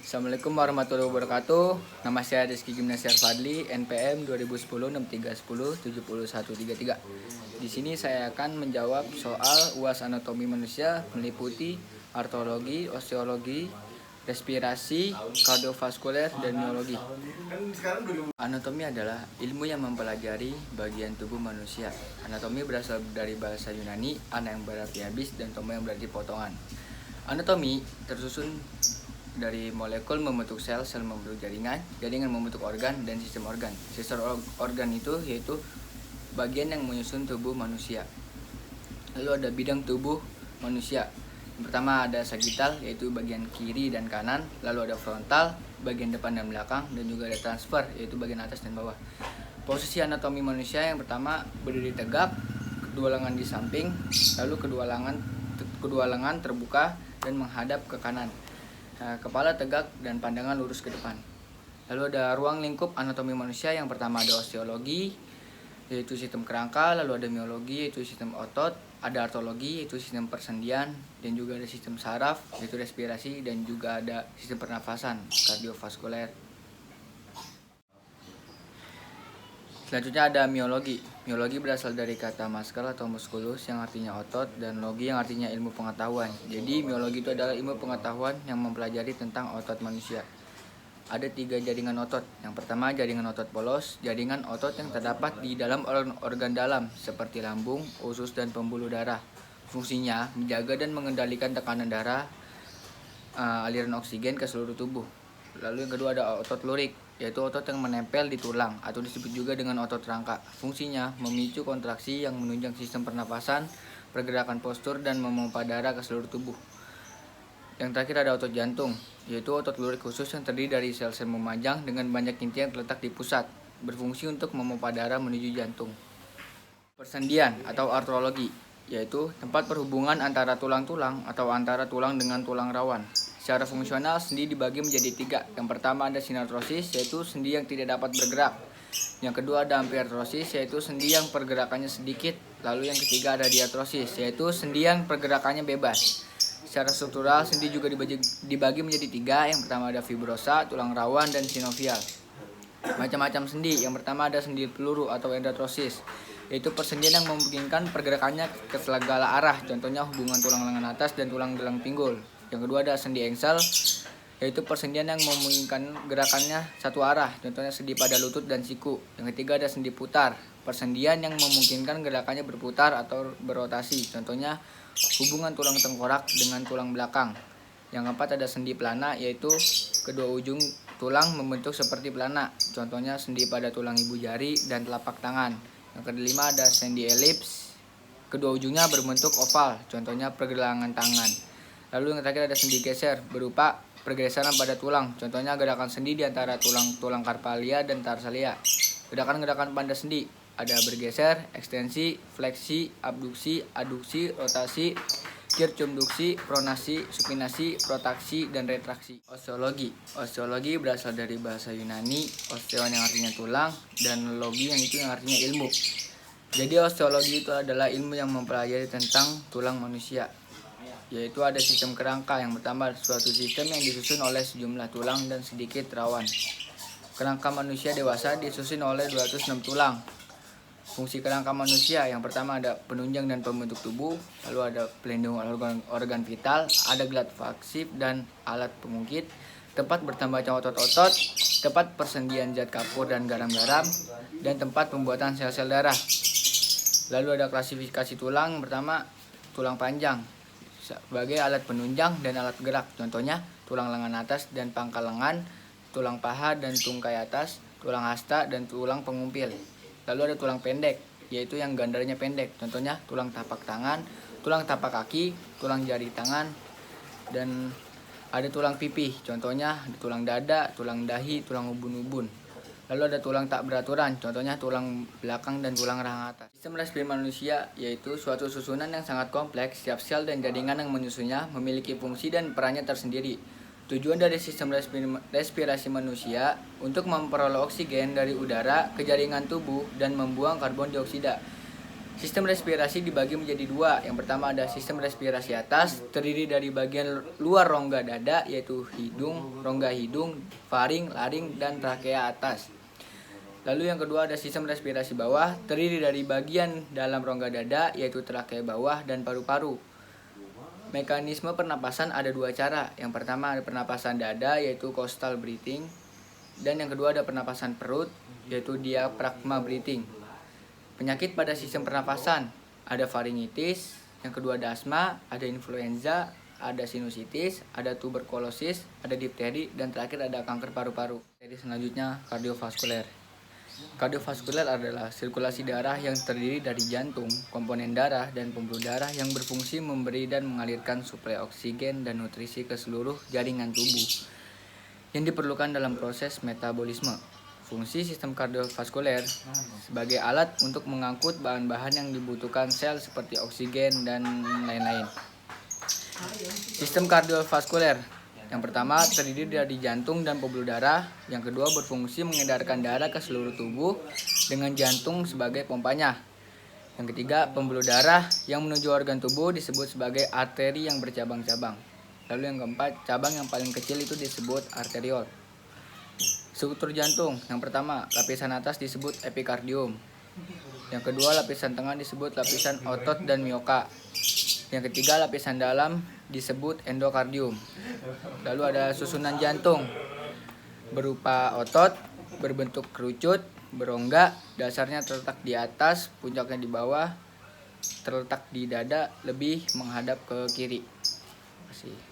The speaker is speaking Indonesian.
Assalamualaikum warahmatullahi wabarakatuh. Nama saya Rizky Gimnasiar Fadli, NPM 2010 6310 7133. Di sini saya akan menjawab soal UAS anatomi manusia meliputi artologi, osteologi, respirasi, kardiovaskuler, dan neurologi. Anatomi adalah ilmu yang mempelajari bagian tubuh manusia. Anatomi berasal dari bahasa Yunani, ana yang berarti habis dan tomo yang berarti potongan. Anatomi tersusun dari molekul membentuk sel, sel membentuk jaringan, jaringan membentuk organ, dan sistem organ. Sistem organ itu yaitu bagian yang menyusun tubuh manusia. Lalu ada bidang tubuh manusia. Yang pertama ada sagital, yaitu bagian kiri dan kanan. Lalu ada frontal, bagian depan dan belakang. Dan juga ada transfer, yaitu bagian atas dan bawah. Posisi anatomi manusia yang pertama berdiri tegak, kedua lengan di samping, lalu kedua lengan terbuka dan menghadap ke kanan. Kepala tegak dan pandangan lurus ke depan. Lalu ada ruang lingkup anatomi manusia. Yang pertama ada osteologi, yaitu sistem kerangka. Lalu ada miologi, yaitu sistem otot. Ada artologi, yaitu sistem persendian. Dan juga ada sistem saraf, yaitu respirasi. Dan juga ada sistem pernafasan, kardiovaskuler. Selanjutnya ada miologi. Miologi berasal dari kata muscle atau musculus yang artinya otot dan logi yang artinya ilmu pengetahuan. Jadi miologi itu adalah ilmu pengetahuan yang mempelajari tentang otot manusia. Ada 3 jaringan otot. Yang pertama jaringan otot polos, jaringan otot yang terdapat di dalam organ dalam seperti lambung, usus, dan pembuluh darah. Fungsinya menjaga dan mengendalikan tekanan darah, aliran oksigen ke seluruh tubuh. Lalu yang kedua ada otot lurik, yaitu otot yang menempel di tulang atau disebut juga dengan otot rangka. Fungsinya memicu kontraksi yang menunjang sistem pernapasan, pergerakan postur, dan memompa darah ke seluruh tubuh. Yang terakhir ada otot jantung, yaitu otot lurik khusus yang terdiri dari sel-sel memanjang dengan banyak inti yang terletak di pusat, berfungsi untuk memompa darah menuju jantung. Persendian atau artrologi, yaitu tempat perhubungan antara tulang-tulang atau antara tulang dengan tulang rawan. Secara fungsional, sendi dibagi menjadi 3. Yang pertama ada sinartrosis, yaitu sendi yang tidak dapat bergerak. Yang kedua ada ampiartrosis, yaitu sendi yang pergerakannya sedikit. Lalu yang ketiga ada diartrosis, yaitu sendi yang pergerakannya bebas. Secara struktural, sendi juga dibagi menjadi 3. Yang pertama ada fibrosa, tulang rawan, dan sinovial. Macam-macam sendi. Yang pertama ada sendi peluru atau endotrosis, yaitu persendian yang memungkinkan pergerakannya ke segala arah. Contohnya hubungan tulang lengan atas dan tulang gelang pinggul. Yang kedua ada sendi engsel, yaitu persendian yang memungkinkan gerakannya satu arah. Contohnya sendi pada lutut dan siku. Yang ketiga ada sendi putar, persendian yang memungkinkan gerakannya berputar atau berotasi. Contohnya hubungan tulang tengkorak dengan tulang belakang. Yang keempat ada sendi pelana, yaitu kedua ujung tulang membentuk seperti pelana. Contohnya sendi pada tulang ibu jari dan telapak tangan. Yang kelima ada sendi elips, kedua ujungnya berbentuk oval. Contohnya pergelangan tangan. Lalu yang terakhir ada sendi geser, berupa pergeseran pada tulang. Contohnya gerakan sendi di antara tulang karpalia dan tarsalia. Gerakan-gerakan pada sendi ada bergeser, ekstensi, fleksi, abduksi, aduksi, rotasi, circumduksi, pronasi, supinasi, protraksi, dan retraksi. Osteologi. Osteologi berasal dari bahasa Yunani, osteon yang artinya tulang, dan logi yang itu yang artinya ilmu. Jadi osteologi itu adalah ilmu yang mempelajari tentang tulang manusia, yaitu ada sistem kerangka. Yang pertama suatu sistem yang disusun oleh sejumlah tulang dan sedikit rawan. Kerangka manusia dewasa disusun oleh 206 tulang. Fungsi kerangka manusia yang pertama ada penunjang dan pembentuk tubuh, lalu ada pelindung organ vital, ada gelat vaksif dan alat pengungkit, tempat bertambahnya otot-otot, tempat persendian zat kapur dan garam-garam, dan tempat pembuatan sel-sel darah. Lalu ada klasifikasi tulang. Yang pertama tulang panjang sebagai alat penunjang dan alat gerak. Contohnya tulang lengan atas dan pangkal lengan, tulang paha dan tungkai atas, tulang hasta dan tulang pengumpil. Lalu ada tulang pendek, yaitu yang gandarnya pendek. Contohnya tulang tapak tangan, tulang tapak kaki, tulang jari tangan, dan ada tulang pipih. Contohnya tulang dada, tulang dahi, tulang ubun-ubun. Lalu ada tulang tak beraturan, contohnya tulang belakang dan tulang rahang atas. Sistem respirasi manusia yaitu suatu susunan yang sangat kompleks. Setiap sel dan jaringan yang menyusunnya memiliki fungsi dan perannya tersendiri. Tujuan dari sistem respirasi manusia untuk memperoleh oksigen dari udara ke jaringan tubuh dan membuang karbon dioksida. Sistem respirasi dibagi menjadi dua. Yang pertama ada sistem respirasi atas, terdiri dari bagian luar rongga dada, yaitu hidung, rongga hidung, faring, laring, dan trakea atas. Lalu yang kedua ada sistem respirasi bawah, terdiri dari bagian dalam rongga dada, yaitu trakea bawah dan paru-paru. Mekanisme pernapasan ada dua cara. Yang pertama ada pernapasan dada, yaitu coastal breathing. Dan yang kedua ada pernapasan perut, yaitu diaphragma breathing. Penyakit pada sistem pernapasan ada faringitis, yang kedua ada asma, ada influenza, ada sinusitis, ada tuberkulosis, ada difteri, dan terakhir ada kanker paru-paru. Jadi selanjutnya kardiovaskuler. Kardiovaskuler adalah sirkulasi darah yang terdiri dari jantung, komponen darah, dan pembuluh darah yang berfungsi memberi dan mengalirkan suplai oksigen dan nutrisi ke seluruh jaringan tubuh yang diperlukan dalam proses metabolisme. Fungsi sistem kardiovaskuler sebagai alat untuk mengangkut bahan-bahan yang dibutuhkan sel seperti oksigen dan lain-lain. Sistem kardiovaskuler yang pertama terdiri dari jantung dan pembuluh darah. Yang kedua berfungsi mengedarkan darah ke seluruh tubuh dengan jantung sebagai pompanya. Yang ketiga pembuluh darah yang menuju organ tubuh disebut sebagai arteri yang bercabang-cabang. Lalu yang keempat, cabang yang paling kecil itu disebut arteriol. Struktur jantung, yang pertama lapisan atas disebut epikardium. Yang kedua lapisan tengah disebut lapisan otot dan mioka. Yang ketiga lapisan dalam disebut endokardium. Lalu ada susunan jantung berupa otot berbentuk kerucut, berongga, dasarnya terletak di atas, puncaknya di bawah, terletak di dada, lebih menghadap ke kiri. Terima kasih.